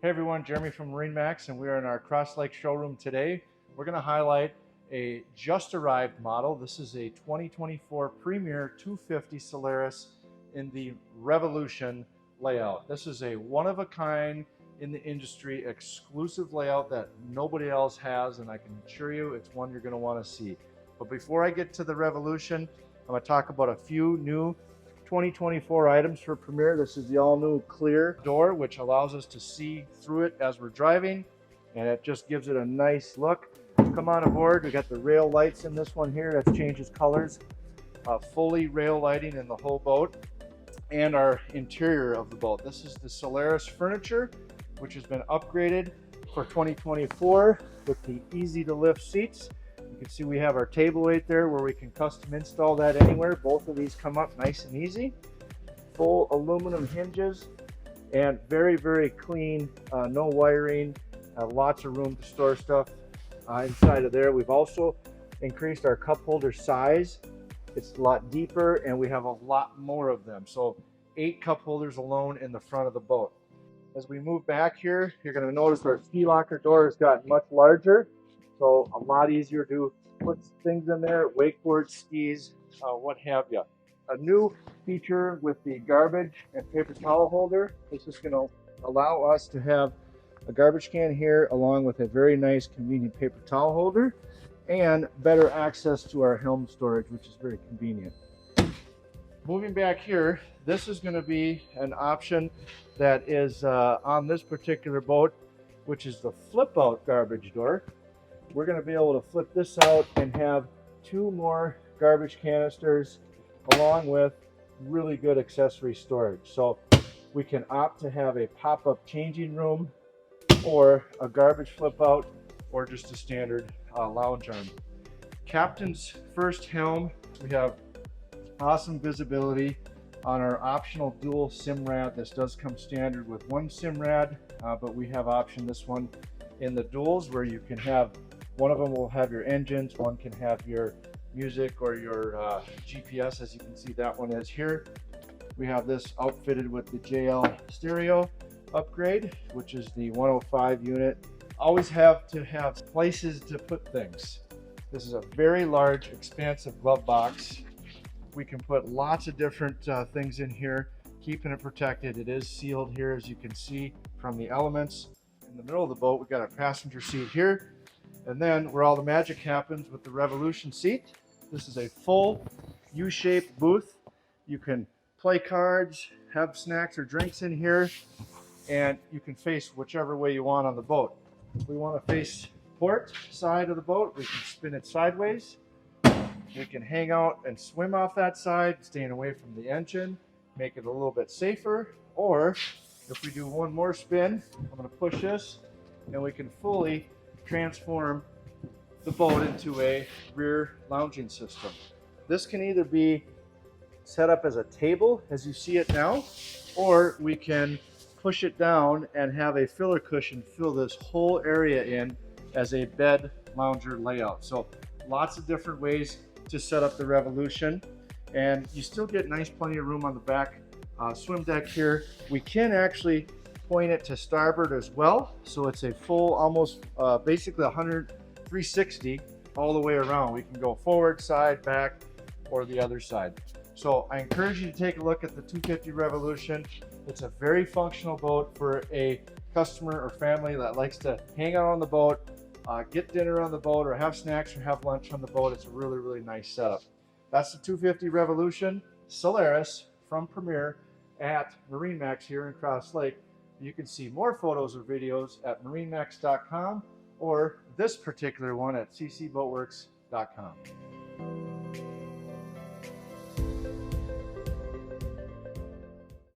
Hey everyone, Jeremy from MarineMax, and we are in our Crosslake showroom today. We're going to highlight a just arrived model. This is a 2024 Premier 250 Solaris in the Revolution layout. This is a one of a kind in the industry exclusive layout that nobody else has, and I can assure you it's one you're going to want to see. But before I get to the Revolution, I'm going to talk about a few new 2024 items for Premier. This is the all-new clear door, which allows us to see through it as we're driving, and it just gives it a nice look. Come on aboard. We got the rail lights in this one here that changes colors. Fully rail lighting in the whole boat, and our interior of the boat. This is the Solaris furniture, which has been upgraded for 2024 with the easy to lift seats. You can see we have our table right there where we can custom install that anywhere. Both of these come up nice and easy. Full aluminum hinges and very, very clean, no wiring, lots of room to store stuff inside of there. We've also increased our cup holder size. It's a lot deeper and we have a lot more of them. So 8 cup holders alone in the front of the boat. As we move back here, you're going to notice our ski locker door has gotten much larger. So a lot easier to put things in there, wakeboard, skis, what have you. A new feature with the garbage and paper towel holder. This is going to allow us to have a garbage can here along with a very nice convenient paper towel holder and better access to our helm storage, which is very convenient. Moving back here, this is going to be an option that is on this particular boat, which is the flip out garbage door. We're going to be able to flip this out and have 2 more garbage canisters along with really good accessory storage. So we can opt to have a pop-up changing room or a garbage flip out or just a standard lounge arm. Captain's first helm, we have awesome visibility on our optional dual SIMRAD. This does come standard with 1 SIMRAD, but we have option this one in the duals where you can have one of them will have your engines, one can have your music or your GPS, as you can see that one is here. We have this outfitted with the JL stereo upgrade, which is the 105 unit. Always have to have places to put things. This is a very large, expansive glove box. We can put lots of different things in here, keeping it protected. It is sealed here, as you can see from the elements. In the middle of the boat, we've got a passenger seat here. And then where all the magic happens with the Revolution seat, this is a full U-shaped booth. You can play cards, have snacks or drinks in here, and you can face whichever way you want on the boat. If we want to face port side of the boat, we can spin it sideways. We can hang out and swim off that side, staying away from the engine, make it a little bit safer. Or if we do one more spin, I'm going to push this and we can fully transform the boat into a rear lounging system. This can either be set up as a table as you see it now, or we can push it down and have a filler cushion fill this whole area in as a bed lounger layout. So lots of different ways to set up the Revolution, and you still get nice plenty of room on the back swim deck here. We can actually point it to starboard as well, so it's a full almost basically 360 all the way around. We can go forward, side, back, or the other side. So I encourage you to take a look at the 250 Revolution. It's a very functional boat for a customer or family that likes to hang out on the boat, get dinner on the boat, or have snacks or have lunch on the boat. It's a really, really nice setup. That's the 250 Revolution Solaris from Premier at MarineMax here in Crosslake. You can see more photos or videos at MarineMax.com or this particular one at ccboatworks.com.